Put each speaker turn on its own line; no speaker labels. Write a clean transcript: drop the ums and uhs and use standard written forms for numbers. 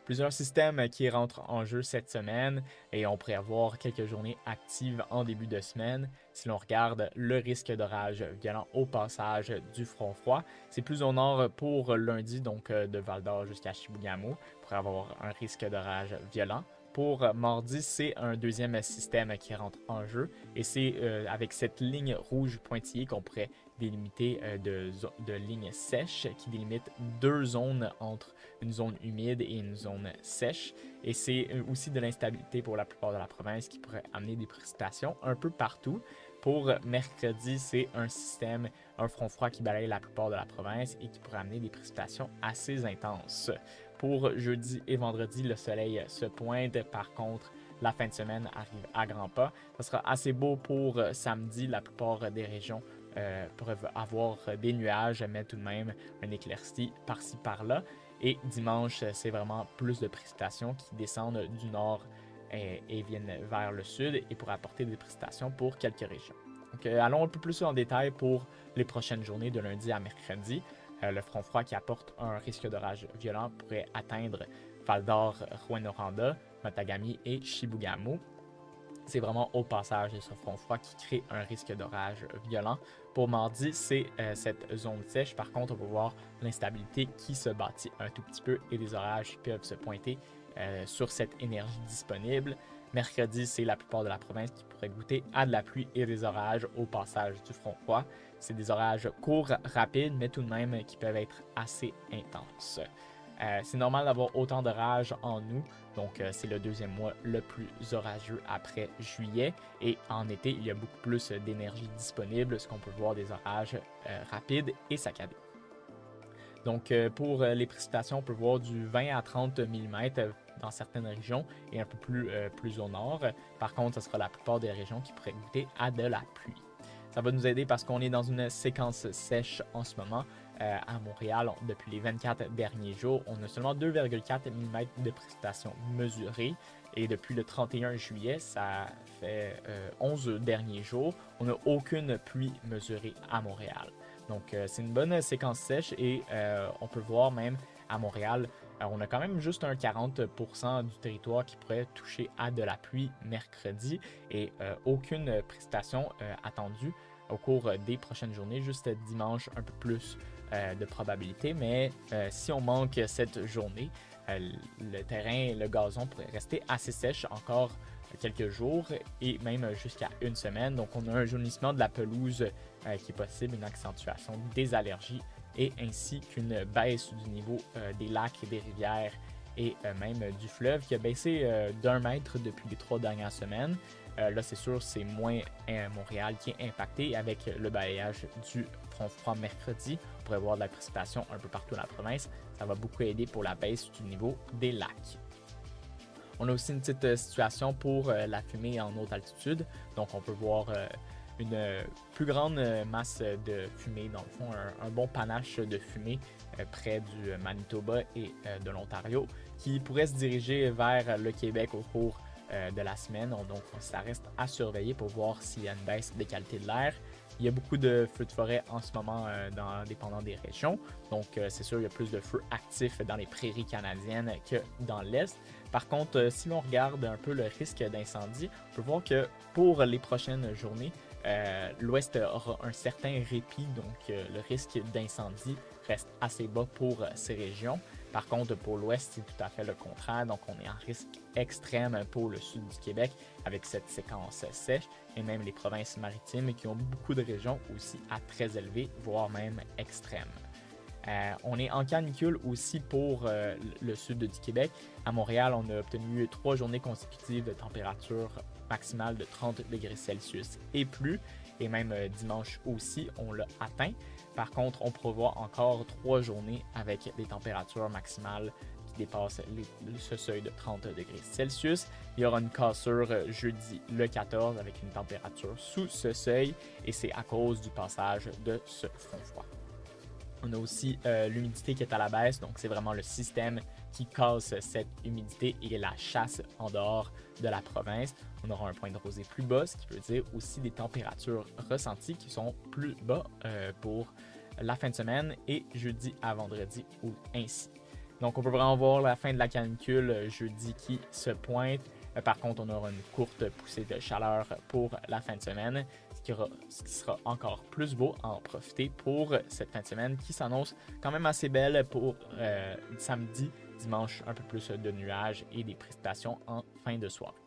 plusieurs systèmes qui rentrent en jeu cette semaine et on pourrait avoir quelques journées actives en début de semaine. Si l'on regarde le risque d'orage violent au passage du front froid, c'est plus au nord pour lundi, donc de Val-d'Or jusqu'à Chibougamau, pour avoir un risque d'orage violent. Pour mardi, c'est un deuxième système qui rentre en jeu et c'est avec cette ligne rouge pointillée qu'on pourrait délimiter de lignes sèches qui délimitent deux zones entre une zone humide et une zone sèche. Et c'est aussi de l'instabilité pour la plupart de la province qui pourrait amener des précipitations un peu partout. Pour mercredi, c'est un système, un front froid qui balaye la plupart de la province et qui pourrait amener des précipitations assez intenses. Pour jeudi et vendredi, le soleil se pointe. Par contre, la fin de semaine arrive à grands pas. Ce sera assez beau pour samedi. La plupart des régions peuvent avoir des nuages, mais tout de même un éclairci par-ci par-là. Et dimanche, c'est vraiment plus de précipitations qui descendent du nord et viennent vers le sud et pourraient apporter des précipitations pour quelques régions. Donc, allons un peu plus en détail pour les prochaines journées de lundi à mercredi. Le front froid qui apporte un risque d'orage violent pourrait atteindre Val-d'Or, Rouyn-Noranda, Matagami et Chibougamau. C'est vraiment au passage de ce front froid qui crée un risque d'orage violent. Pour mardi, c'est cette zone sèche. Par contre, on peut voir l'instabilité qui se bâtit un tout petit peu et les orages qui peuvent se pointer sur cette énergie disponible. Mercredi, c'est la plupart de la province qui pourrait goûter à de la pluie et des orages au passage du front froid. C'est des orages courts, rapides, mais tout de même qui peuvent être assez intenses. C'est normal d'avoir autant d'orages en août, donc c'est le deuxième mois le plus orageux après juillet. Et en été, il y a beaucoup plus d'énergie disponible, ce qu'on peut voir des orages rapides et saccadés. Donc pour les précipitations, on peut voir du 20 à 30 mm dans certaines régions et un peu plus au nord. Par contre, ce sera la plupart des régions qui pourraient goûter à de la pluie. Ça va nous aider parce qu'on est dans une séquence sèche en ce moment. À Montréal, depuis les 24 derniers jours, on a seulement 2,4 mm de précipitations mesurées. Et depuis le 31 juillet, ça fait 11 derniers jours, on n'a aucune pluie mesurée à Montréal. Donc, c'est une bonne séquence sèche et on peut voir même à Montréal, on a quand même juste un 40% du territoire qui pourrait toucher à de la pluie mercredi et aucune précipitation attendue au cours des prochaines journées, juste dimanche un peu plus de probabilité, mais si on manque cette journée, le terrain, le gazon pourrait rester assez sèche encore quelques jours et même jusqu'à une semaine. Donc on a un jaunissement de la pelouse qui est possible, une accentuation des allergies et ainsi qu'une baisse du niveau des lacs et des rivières et même du fleuve qui a baissé d'1 mètre depuis les 3 dernières semaines. Là, c'est sûr, c'est moins Montréal qui est impacté avec le balayage du front froid mercredi. On pourrait voir de la précipitation un peu partout dans la province. Ça va beaucoup aider pour la baisse du niveau des lacs. On a aussi une petite situation pour la fumée en haute altitude. Donc, on peut voir une plus grande masse de fumée, dans le fond, un bon panache de fumée près du Manitoba et de l'Ontario qui pourrait se diriger vers le Québec au cours de la semaine. Donc, ça reste à surveiller pour voir s'il y a une baisse des qualités de l'air. Il y a beaucoup de feux de forêt en ce moment dépendant des régions. Donc, c'est sûr, il y a plus de feux actifs dans les prairies canadiennes que dans l'Est. Par contre, si l'on regarde un peu le risque d'incendie, on peut voir que pour les prochaines journées, l'Ouest aura un certain répit. Donc, le risque d'incendie reste assez bas pour ces régions. Par contre, pour l'Ouest, c'est tout à fait le contraire. Donc, on est en risque extrême pour le sud du Québec avec cette séquence sèche et même les provinces maritimes qui ont beaucoup de régions aussi à très élevées, voire même extrêmes. On est en canicule aussi pour le sud du Québec. À Montréal, on a obtenu 3 journées consécutives de température maximale de 30 degrés Celsius et plus. Et même dimanche aussi, on l'a atteint. Par contre, on prévoit encore 3 journées avec des températures maximales qui dépassent ce seuil de 30 degrés Celsius. Il y aura une cassure jeudi le 14 avec une température sous ce seuil et c'est à cause du passage de ce front froid. On a aussi l'humidité qui est à la baisse, donc c'est vraiment le système qui casse cette humidité et la chasse en dehors de la province. On aura un point de rosée plus bas, ce qui veut dire aussi des températures ressenties qui sont plus bas pour la fin de semaine et jeudi à vendredi ou ainsi.
Donc, on peut vraiment voir la fin de la canicule jeudi qui se pointe. Par contre, on aura une courte poussée de chaleur pour la fin de semaine, ce qui sera encore plus beau à en profiter pour cette fin de semaine qui s'annonce quand même assez belle pour samedi, dimanche, un peu plus de nuages et des précipitations en fin de soirée.